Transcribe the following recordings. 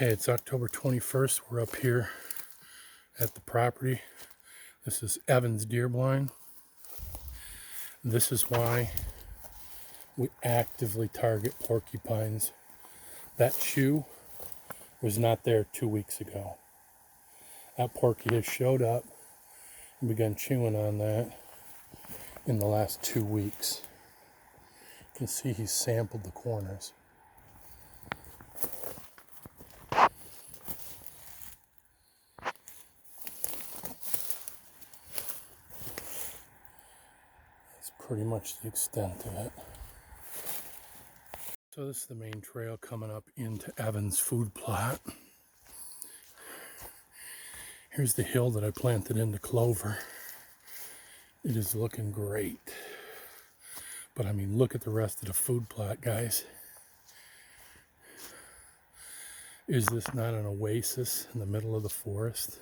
Okay, it's October 21st. We're up here at the property. This is Evan's deer blind. This is why we actively target porcupines. That shoe was not there 2 weeks ago. That porky has showed up and begun chewing on that in the last 2 weeks. You can see he's sampled the corners. That's pretty much the extent of it. So this is the main trail coming up into Evan's food plot. Here's the hill that I planted into clover. It is looking great. But I mean, look at the rest of the food plot, guys. Is this not an oasis in the middle of the forest?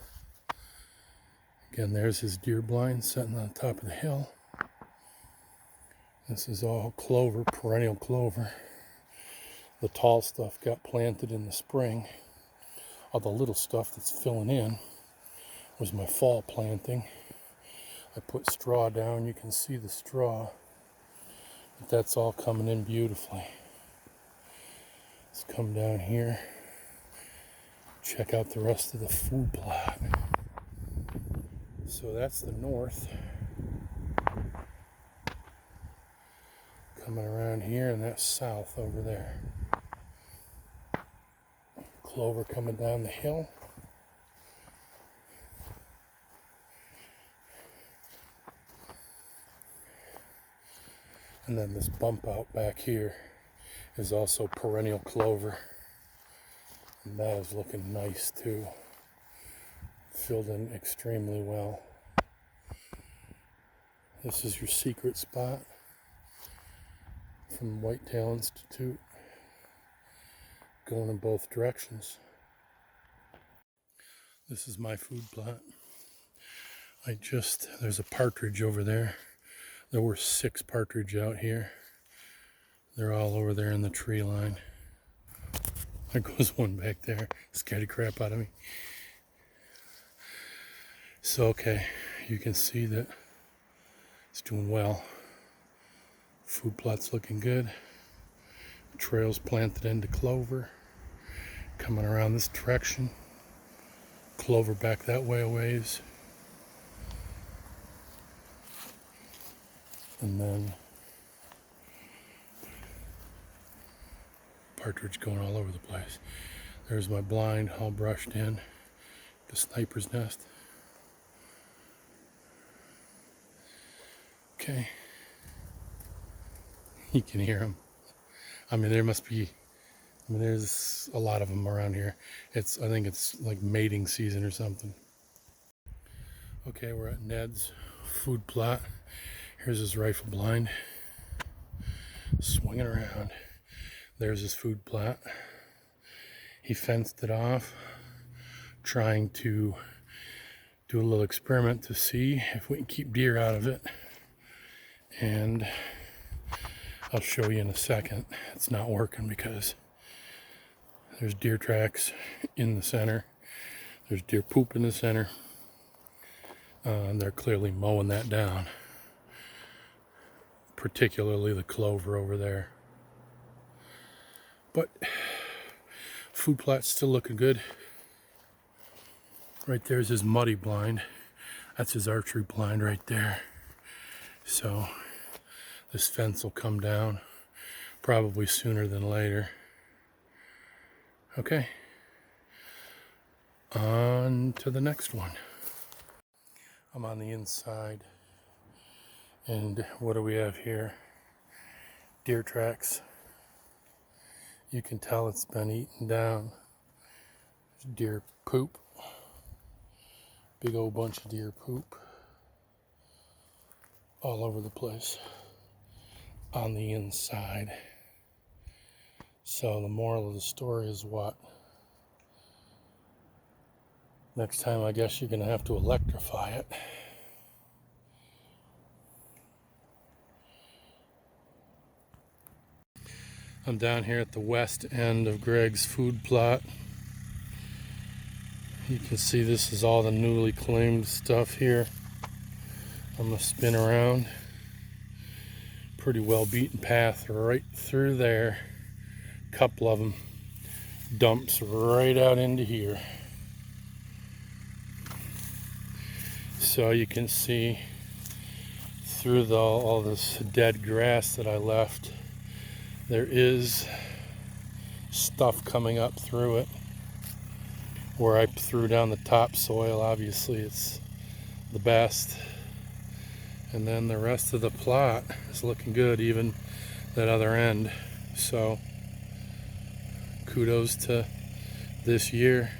Again, there's his deer blind sitting on top of the hill. This is all clover, perennial clover. The tall stuff got planted in the spring. All the little stuff that's filling in was my fall planting. I put straw down. You can see the straw. But that's all coming in beautifully. Let's come down here. Check out the rest of the food plot. So that's the north. Coming around here, and that's south over there. Clover coming down the hill. And then this bump out back here is also perennial clover. And that is looking nice too. Filled in extremely well. This is your secret spot from Whitetail Institute. Going in both directions. This is my food plot. There's a partridge over there. There were 6 partridge out here. They're all over there in the tree line. There goes one back there. Scared the crap out of me. So, okay, you can see that it's doing well. Food plot's looking good. Trails planted into clover. Coming around this direction. Clover back that way a ways. And then partridge going all over the place. There's my blind all brushed in. The sniper's nest. Okay. You can hear them. I mean, there's a lot of them around here. I think it's like mating season or something. Okay, we're at Ned's food plot. Here's his rifle blind. Swinging around. There's his food plot. He fenced it off, trying to do a little experiment to see if we can keep deer out of it. And I'll show you in a second. It's not working because there's deer tracks in the center. There's deer poop in the center. They're clearly mowing that down. Particularly the clover over there. But food plot's still looking good. Right there's his muddy blind. That's his archery blind right there. So this fence will come down probably sooner than later. Okay. On to the next one. I'm on the inside. And what do we have here? Deer tracks. You can tell it's been eaten down. There's deer poop. Big old bunch of deer poop. All over the place. On the inside. So the moral of the story is what? Next time I guess you're going to have to electrify it. I'm down here at the west end of Greg's food plot. You can see this is all the newly claimed stuff here. I'm gonna spin around. Pretty well beaten path right through there. Couple of them dumps right out into here. So you can see through all this dead grass that I left, there is stuff coming up through it. Where I threw down the topsoil, obviously it's the best. And then the rest of the plot is looking good, even that other end. So kudos to this year.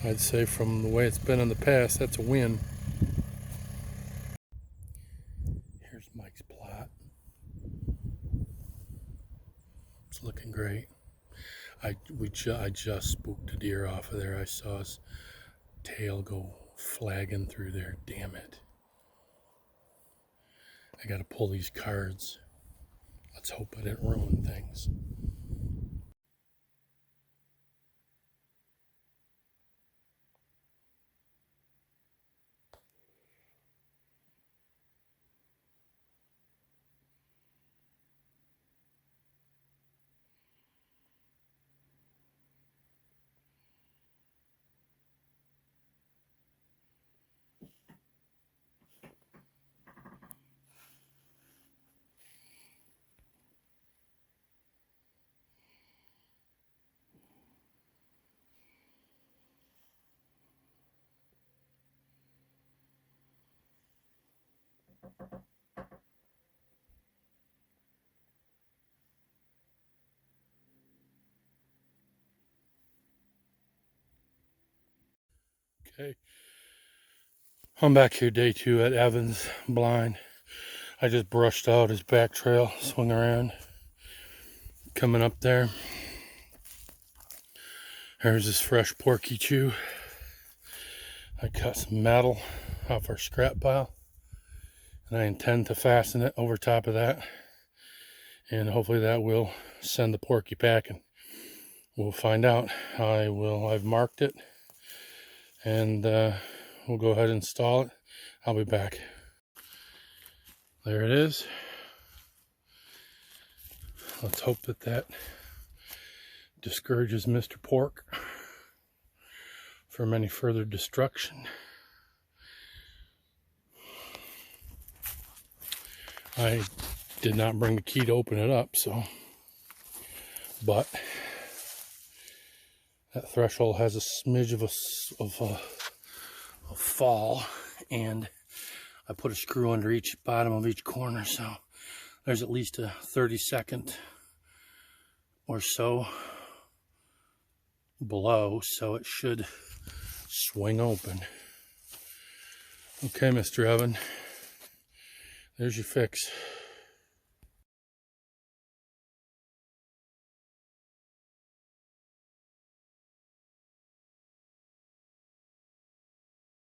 I'd say from the way it's been in the past, that's a win. Here's Mike's plot. It's looking great. I just spooked a deer off of there. I saw his tail go flagging through there. Damn it. I gotta pull these cards. Let's hope I didn't ruin things. Okay, I'm back here day 2 at Evans blind. I just brushed out his back trail, swung around, coming up there. There's this fresh porky chew. I cut some metal off our scrap pile, and I intend to fasten it over top of that, and hopefully that will send the porky packing. We'll find out. I've marked it, and we'll go ahead and install it. I'll be back. There it is. Let's hope that discourages Mr. Pork from any further destruction. I did not bring the key to open it up, but that threshold has a smidge of a fall, and I put a screw under each bottom of each corner, so there's at least a 30-second or so below, so it should swing open. Okay, Mr. Evan, there's your fix.